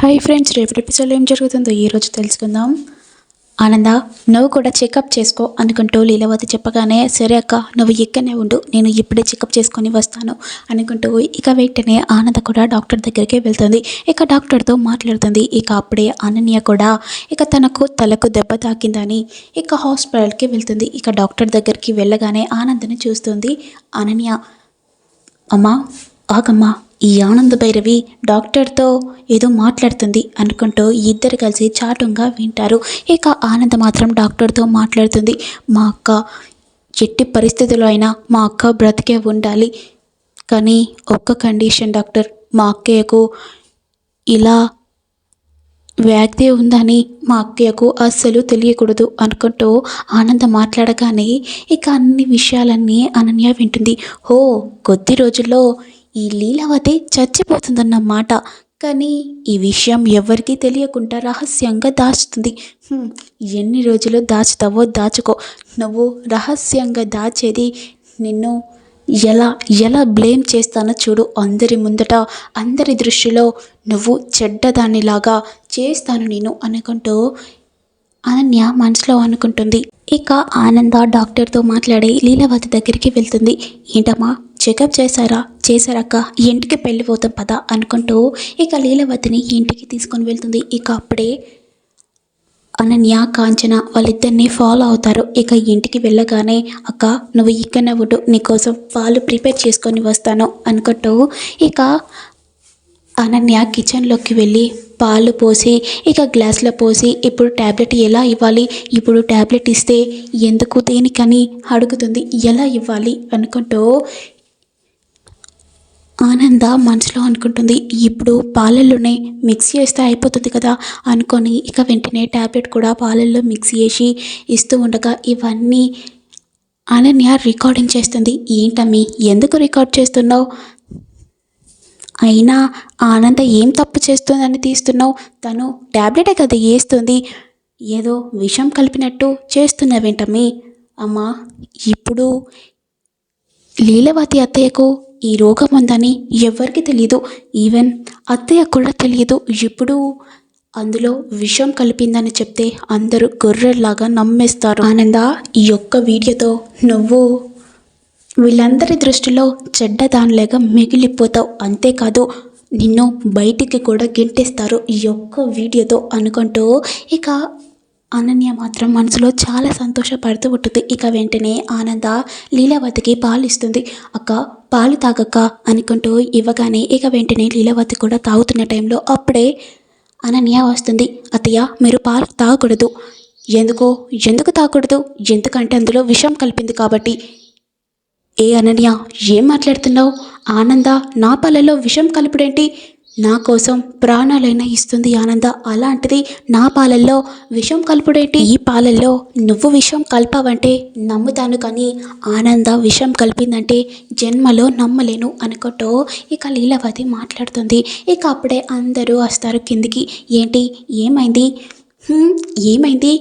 Hi friends, రేపటి ఎపిసోడ్లో ఏం జరుగుతుందో ఈరోజు తెలుసుకుందాం. ఆనంద, నువ్వు కూడా చెకప్ చేసుకో అనుకుంటూ లీలావతి చెప్పగానే, సరే అక్క, నువ్వు ఇక్కడనే ఉండు, నేను ఇప్పుడే చెకప్ చేసుకొని వస్తాను అనుకుంటూ ఇక వెంటనే ఆనంద కూడా డాక్టర్ దగ్గరికి వెళ్తుంది. ఇక డాక్టర్తో మాట్లాడుతుంది. ఇక అప్పుడే అనన్య కూడా ఇక తనకు తలకు దెబ్బ తాకిందని ఇక హాస్పిటల్కి వెళ్తుంది. ఇక డాక్టర్ దగ్గరికి వెళ్ళగానే ఆనందని చూస్తుంది అనన్య. అమ్మా, ఆగమ్మా, ఈ ఆనంద భైరవి డాక్టర్తో ఏదో మాట్లాడుతుంది అనుకుంటూ ఇద్దరు కలిసి చాటుగా వింటారు. ఇక ఆనంద మాత్రం డాక్టర్తో మాట్లాడుతుంది. మా అక్క ఎట్టి పరిస్థితుల్లో అయినా మా అక్క బ్రతికే ఉండాలి, కానీ ఒక్క కండిషన్ డాక్టర్, మా అక్కయ్యకు ఇలా వ్యాధి ఉందని మా అక్కయ్యకు అస్సలు తెలియకూడదు అనుకుంటూ ఆనంద మాట్లాడగానే ఇక అన్ని విషయాలన్నీ అనన్య వింటుంది. హో, కొద్ది రోజుల్లో ఈ లీలావతి చచ్చిపోతుందన్నమాట, కానీ ఈ విషయం ఎవరికీ తెలియకుండా రహస్యంగా దాచుతుంది. ఎన్ని రోజులు దాచుతావో దాచుకో, నువ్వు రహస్యంగా దాచేది నిన్ను ఎలా ఎలా బ్లేమ్ చేస్తానో చూడు, అందరి ముందట అందరి దృష్టిలో నువ్వు చెడ్డదానిలాగా చేస్తాను నేను అనుకుంటూ అనన్య మనసులో అనుకుంటుంది. ఇక ఆనంద డాక్టర్తో మాట్లాడి లీలావతి దగ్గరికి వెళ్తుంది. ఏంటమ్మా, చెకప్ చేశారక్క, ఇంటికి వెళ్ళిపోతాం పదా అనుకుంటూ ఇక లీలావతిని ఇంటికి తీసుకొని వెళ్తుంది. ఇక అప్పుడే అనన్య, కాంచన వాళ్ళిద్దరిని ఫాలో అవుతారు. ఇక ఇంటికి వెళ్ళగానే, అక్క నువ్వు ఇక్కడనే ఉండు, నీకోసం పాలు ప్రిపేర్ చేసుకొని వస్తాను అనుకుంటూ ఇక అనన్య కిచెన్లోకి వెళ్ళి పాలు పోసి ఇక గ్లాస్లో పోసి, ఇప్పుడు ట్యాబ్లెట్ ఎలా ఇవ్వాలి, ఇప్పుడు ట్యాబ్లెట్ ఇస్తే ఎందుకు దేనికని అడుగుతుంది. ఎలా ఇవ్వాలి అనుకుంటూ ఆనంద మనసులో అనుకుంటుంది. ఇప్పుడు పాలల్లోనే మిక్స్ చేస్తే అయిపోతుంది కదా అనుకొని ఇక వెంటనే ట్యాబ్లెట్ కూడా పాలల్లో మిక్స్ చేసి ఇస్తూ ఉండగా ఇవన్నీ అనన్య రికార్డింగ్ చేస్తుంది. ఏంటమ్మి, ఎందుకు రికార్డ్ చేస్తున్నావు? అయినా ఆనంద ఏం తప్పు చేస్తుందని తీస్తున్నావు? తను ట్యాబ్లెటే కదా వేస్తుంది, ఏదో విషం కలిపినట్టు చేస్తున్నావేంటమ్మి? అమ్మా, ఇప్పుడు లీలావతి అత్తయ్యకు ఈ రోగం ఉందని ఎవరికి తెలియదు, ఈవెన్ అత్తయ్య కూడా తెలియదు. ఇప్పుడు అందులో విషం కలిపిందని చెప్తే అందరూ గొర్రెల్లాగా నమ్మేస్తారు. ఆనంద, ఈ ఒక్క వీడియోతో నువ్వు వీళ్ళందరి దృష్టిలో చెడ్డదానిలాగా మిగిలిపోతావు, అంతేకాదు నిన్ను బయటికి కూడా గెంటేస్తారు ఈ ఒక్క వీడియోతో అనుకుంటూ ఇక అనన్య మాత్రం మనసులో చాలా సంతోషపడుతూ ఉంటుంది. ఇక వెంటనే ఆనంద లీలావతికి పాలు ఇస్తుంది. అక్క, పాలు తాగక్క అనుకుంటూ ఇవ్వగానే ఇక వెంటనే లీలావతి కూడా తాగుతున్న టైంలో అప్పుడే అనన్య వస్తుంది. అత్తయ్య, మీరు పాలు తాగకూడదు. ఎందుకు తాగకూడదు? ఎందుకంటే అందులో విషం కలిపింది కాబట్టి. ఏ అనన్య, ఏం మాట్లాడుతున్నావు? ఆనంద నా పాలలో విషం కలుపుడేంటి? నా కోసం ప్రాణాలైనా ఇస్తుంది ఆనంద, అలాంటిది నా పాలల్లో విషం కలుపుడేంటి? ఈ పాలల్లో నువ్వు విషం కలిపావంటే నమ్ముతాను, కానీ ఆనంద విషం కలిపిందంటే జన్మలో నమ్మలేను అనుకుంటూ ఇక లీలావతి మాట్లాడుతుంది. ఇక అప్పుడే అందరూ వస్తారు కిందికి. ఏంటి, ఏమైంది? ఏమైంది?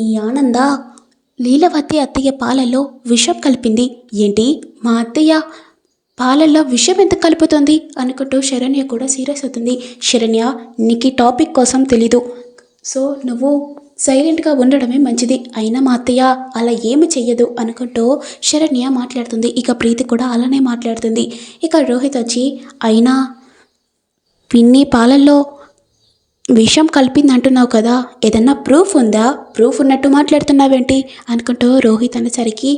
ఈ ఆనంద లీలావతి అత్తయ్య పాలలో విషం కలిపింది ఏంటి? మా అత్తయ్య పాలల్లో విషం ఎందుకు కలుపుతుంది అనుకుంటూ శరణ్య కూడా సీరియస్ అవుతుంది. శరణ్య, నీకు ఈ టాపిక్ కోసం తెలీదు, సో నువ్వు సైలెంట్గా ఉండడమే మంచిది. అయినా మా అత్తయ్య అలా ఏమి చెయ్యదు అనుకుంటూ శరణ్య మాట్లాడుతుంది. ఇక ప్రీతి కూడా అలానే మాట్లాడుతుంది. ఇక రోహిత్ వచ్చి, అయినా పిన్ని పాలల్లో విషం కలిపింది అంటున్నావు కదా, ఏదన్నా ప్రూఫ్ ఉందా? ప్రూఫ్ ఉన్నట్టు మాట్లాడుతున్నావేంటి అనుకుంటూ రోహిత్ అనేసరికి,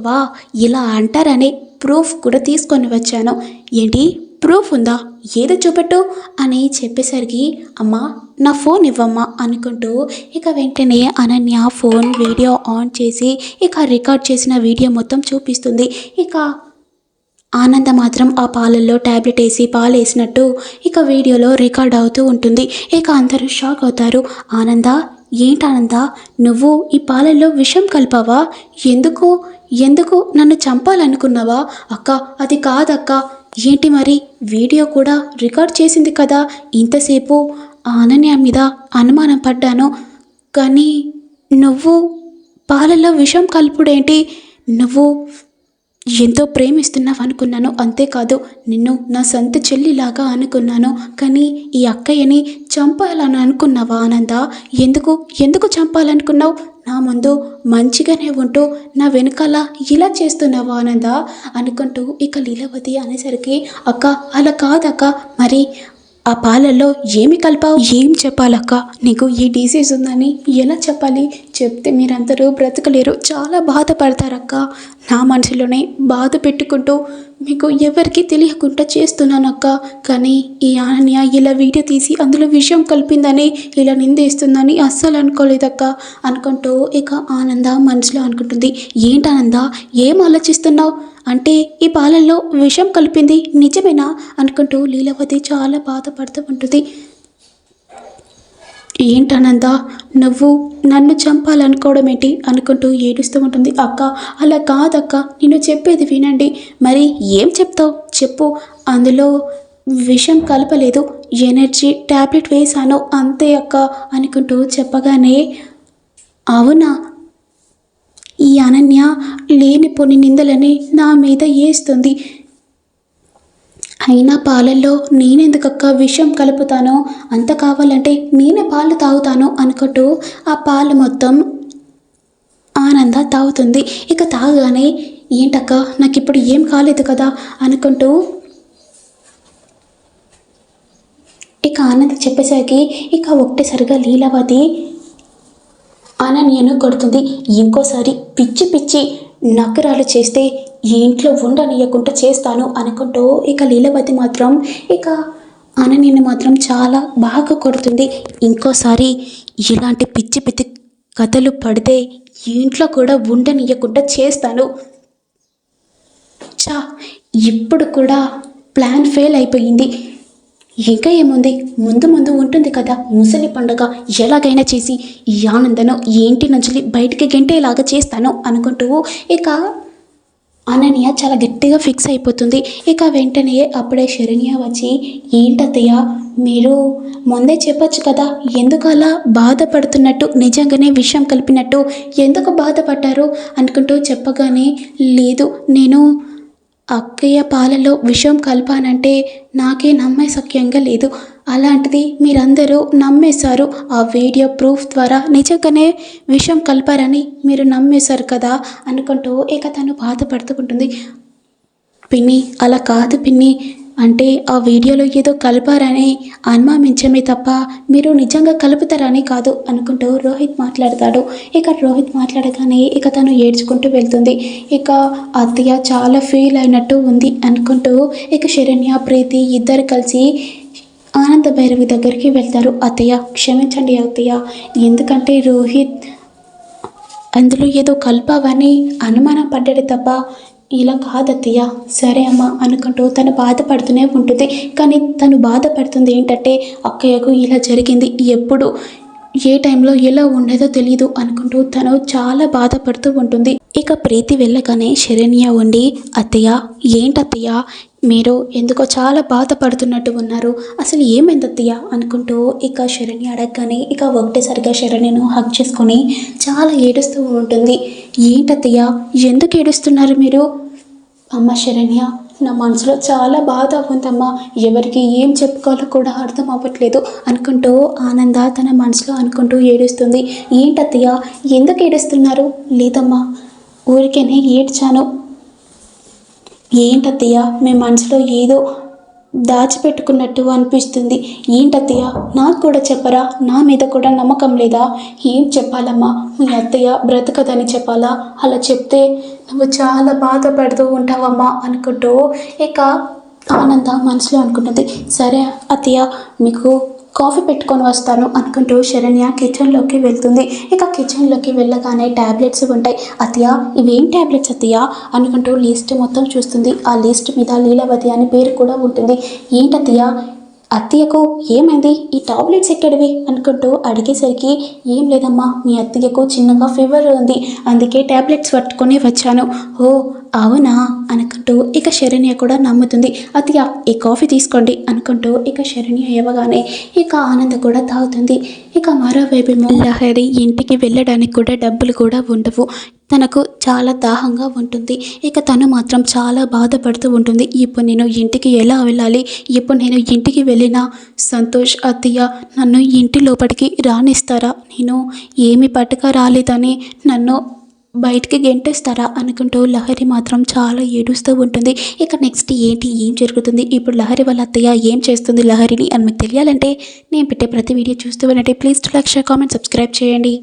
వా, ఇలా అంటారని ప్రూఫ్ కూడా తీసుకొని వచ్చాను. ఏంటి, ప్రూఫ్ ఉందా? ఏదో చూపెట్టు అని చెప్పేసరికి, అమ్మా నా ఫోన్ ఇవ్వమ్మా అనుకుంటూ ఇక వెంటనే అనన్య ఫోన్ వీడియో ఆన్ చేసి ఇక రికార్డ్ చేసిన వీడియో మొత్తం చూపిస్తుంది. ఇక ఆనంద మాత్రం ఆ పాలల్లో ట్యాబ్లెట్ వేసి పాలు వేసినట్టు ఇక వీడియోలో రికార్డ్ అవుతూ ఉంటుంది. ఇక అందరూ షాక్ అవుతారు. ఆనంద, ఏంటానంద, నువ్వు ఈ పాలల్లో విషం కలిపావా? ఎందుకు నన్ను చంపాలనుకున్నావా? అక్క, అది కాదక్క. ఏంటి మరి, వీడియో కూడా రికార్డ్ చేసింది కదా. ఇంతసేపు అనన్య మీద అనుమానం పడ్డాను, కానీ నువ్వు పాలల్లో విషం కలుపుడేంటి? నువ్వు ఎంతో ప్రేమిస్తున్నావు అనుకున్నాను, అంతేకాదు నిన్ను నా సొంత చెల్లిలాగా అనుకున్నాను. కానీ ఈ అక్కయ్యని చంపాలని అనుకున్నావా ఆనంద? ఎందుకు ఎందుకు చంపాలనుకున్నావు? నా ముందు మంచిగానే ఉంటూ నా వెనకాల ఇలా చేస్తున్నావా ఆనంద అనుకుంటూ ఇక లీలావతి అనేసరికి, అక్క అలా కాదక్క, మరి ఆ పాలల్లో ఏమి కలిపావు? ఏం చెప్పాలక్క? నీకు ఈ డిసీజ్ ఉందని ఎలా చెప్పాలి? చెప్తే మీరందరూ బ్రతకలేరు, చాలా బాధపడతారక్క. నా మనసులోనే బాధ పెట్టుకుంటూ మీకు ఎవరికి తెలియకుండా చేస్తున్నానక్క. కానీ ఈ అనన్య ఇలా వీడియో తీసి అందులో విషయం కలిపిందని, ఇలా నిందేస్తుందని అస్సలు అనుకోలేదక్క అనుకుంటూ ఇక ఆనంద మనసులో అనుకుంటుంది. ఏంటానంద, ఏం ఆలోచిస్తున్నావు? అంటే ఈ పాలల్లో విషం కలిపింది నిజమేనా అనుకుంటూ లీలావతి చాలా బాధపడుతూ ఉంటుంది. ఏంటనంద, నువ్వు నన్ను చంపాలనుకోవడం ఏంటి అనుకుంటూ ఏడుస్తూ ఉంటుంది. అక్క అలా కాదక్క, నేను చెప్పేది వినండి. మరి ఏం చెప్తావు చెప్పు. అందులో విషం కలపలేదు, ఎనర్జీ ట్యాబ్లెట్ వేశాను అంతే అక్క అనుకుంటూ చెప్పగానే, అవునా? ఈ అనన్య లేనిపోని నిందలని నా మీద వేస్తుంది. అయినా పాలల్లో నేనెందుకక్క విషం కలుపుతానో, అంత కావాలంటే నేనే పాలు తాగుతాను అనుకుంటూ ఆ పాలు మొత్తం ఆనంద తాగుతుంది. ఇక తాగగానే, ఏంటక్క నాకు ఇప్పుడు ఏం కాలేదు కదా అనుకుంటూ ఇక ఆనంద చెప్పేసరికి ఇక ఒకటేసరిగా లీలావతి అనన్యను కొడుతుంది. ఇంకోసారి పిచ్చి పిచ్చి నకరాలు చేస్తే ఈ ఇంట్లో ఉండనియకుండా చేస్తాను అనుకుంటూ ఇక లీలావతి మాత్రం ఇక అనన్యని మాత్రం చాలా బాగా కొడుతుంది. ఇంకోసారి ఇలాంటి పిచ్చి పిచ్చి కథలు పడితే ఈ ఇంట్లో కూడా ఉండనియకుండా చేస్తాను. చా, ఇప్పుడు కూడా ప్లాన్ ఫెయిల్ అయిపోయింది. ఇంకా ఏముంది, ముందు ముందు ఉంటుంది కదా ముసలి పండుగ, ఎలాగైనా చేసి ఈ ఆనందను ఏంటి నుంచి బయటికి గెంటేలాగా చేస్తాను అనుకుంటూ ఇక అనన్య చాలా గట్టిగా ఫిక్స్ అయిపోతుంది. ఇక వెంటనే అప్పుడే శరణ్య వచ్చి, ఏంటత్తయ్య మీరు ముందే చెప్పొచ్చు కదా, ఎందుకు అలా బాధపడుతున్నట్టు, నిజంగానే విషయం కలిపినట్టు ఎందుకు బాధపడ్డారు అనుకుంటూ చెప్పగానే, లేదు నేను అక్కయ్య పాలలో విషం కలిపానంటే నాకే నమ్మే సఖ్యంగా లేదు. అలాంటిది మీరందరూ నమ్మేశారు. ఆ వీడియో ప్రూఫ్ ద్వారా నిజంగానే విషం కలిపారని మీరు నమ్మేశారు కదా అనుకుంటూ ఇక తను బాధపడుతూ ఉంటుంది. పిన్ని అలా కాదు పిన్ని, అంటే ఆ వీడియోలో ఏదో కలిపారని అనుమానించమే తప్ప మీరు నిజంగా కలుపుతారని కాదు అనుకుంటూ రోహిత్ మాట్లాడతాడు. ఇక రోహిత్ మాట్లాడగానే ఇక తను ఏడ్చుకుంటూ వెళ్తుంది. ఇక అత్తయ్య చాలా ఫీల్ అయినట్టు ఉంది అనుకుంటూ ఇక శరణ్య ప్రీతి ఇద్దరు కలిసి ఆనంద భైరవి దగ్గరికి వెళ్తారు. అత్తయ్య క్షమించండి అత్తయ్య, ఎందుకంటే రోహిత్ అందులో ఏదో కలిపావని అనుమానం పడ్డాడు తప్ప ఇలా కాదత్తయ్య. సరే అమ్మ అనుకుంటూ తను బాధపడుతూనే ఉంటుంది. కానీ తను బాధపడుతుంది ఏంటంటే, అక్కయ్యకు ఇలా జరిగింది, ఎప్పుడు ఏ టైంలో ఎలా ఉండేదో తెలియదు అనుకుంటూ తను చాలా బాధపడుతూ ఉంటుంది. ఇక ప్రీతి వెళ్ళగానే శరణ్య ఉండి, అత్తయ్య ఏంటత్తయ్య మీరు ఎందుకో చాలా బాధపడుతున్నట్టు ఉన్నారు, అసలు ఏమైంది అత్తయ్య అనుకుంటూ ఇక శరణ్య అడగగానే ఇక ఒకటేసరిగా శరణ్యను హగ్ చేసుకొని చాలా ఏడుస్తూ ఉంటుంది. ఏంటత్తయ్య ఎందుకు ఏడుస్తున్నారు మీరు? అమ్మ శరణ్య, నా మనసులో చాలా బాధ ఉందమ్మా, ఎవరికి ఏం చెప్పుకోవాలో కూడా అర్థం అవ్వట్లేదు అనుకుంటూ ఆనంద తన మనసులో అనుకుంటూ ఏడుస్తుంది. ఏంటత్తయ్య ఎందుకు ఏడుస్తున్నారు? లేదమ్మా, ఊరికేనే ఏడ్చాను. ఏంటత్తయ్య మీ మనసులో ఏదో దాచిపెట్టుకున్నట్టు అనిపిస్తుంది. ఏంటత్తయ్య నాకు కూడా చెప్పరా? నా మీద కూడా నమ్మకం లేదా? ఏం చెప్పాలమ్మా, మీ అత్తయ్య బ్రతకదని చెప్పాలా? అలా చెప్తే నువ్వు చాలా బాధపడుతూ ఉంటావమ్మా అనుకుంటూ ఇక ఆనంద మనసులో అనుకుంటుంది. సరే అత్తయ్య, మీకు కాఫీ పెట్టుకొని వస్తాను అనుకుంటూ శరణ్య కిచెన్లోకి వెళ్తుంది. ఇక కిచెన్లోకి వెళ్ళగానే ట్యాబ్లెట్స్ ఉంటాయి. అత్తయ్య ఇవేం ట్యాబ్లెట్స్ అత్తయ్య అనుకుంటూ లిస్ట్ మొత్తం చూస్తుంది. ఆ లిస్ట్ మీద లీలావతి అని పేరు కూడా ఉంటుంది. ఏంటత్తయ్య అత్తయ్యకు ఏమైంది, ఈ టాబ్లెట్స్ ఎక్కడివి అనుకుంటూ అడిగేసరికి, ఏం లేదమ్మా, మీ అత్తయ్యకు చిన్నగా ఫీవర్ ఉంది, అందుకే ట్యాబ్లెట్స్ పట్టుకొని వచ్చాను. ఓ అవునా అనుకుంటూ ఇక శరణ్య కూడా నమ్ముతుంది. అత్తయ్య ఈ కాఫీ తీసుకోండి అనుకుంటూ ఇక శరణ్య ఇవ్వగానే ఇక ఆనంద కూడా తాగుతుంది. ఇక మరోవైపు లహరి ఇంటికి వెళ్ళడానికి కూడా డబ్బులు కూడా ఉండవు. తనకు చాలా దాహంగా ఉంటుంది. ఇక తను మాత్రం చాలా బాధపడుతూ ఉంటుంది. ఇప్పుడు నేను ఇంటికి ఎలా వెళ్ళాలి? ఇప్పుడు నేను ఇంటికి వెళ్ళినా సంతోష్ అత్తయ్య నన్ను ఇంటి లోపలికి రానిస్తారా? నేను ఏమి పట్టుక రాలేదని నన్ను బయటికి గెంటేస్తారా అనుకుంటూ లహరి మాత్రం చాలా ఏడుస్తూ ఉంటుంది. ఇక నెక్స్ట్ ఏంటి, ఏం జరుగుతుంది, ఇప్పుడు లహరి వాళ్ళ అత్తయ్య ఏం చేస్తుంది లహరిని అని మీకు తెలియాలంటే నేను పెట్టే ప్రతి వీడియో చూస్తూ ఉండండి. Please to like, share, comment, subscribe చేయండి.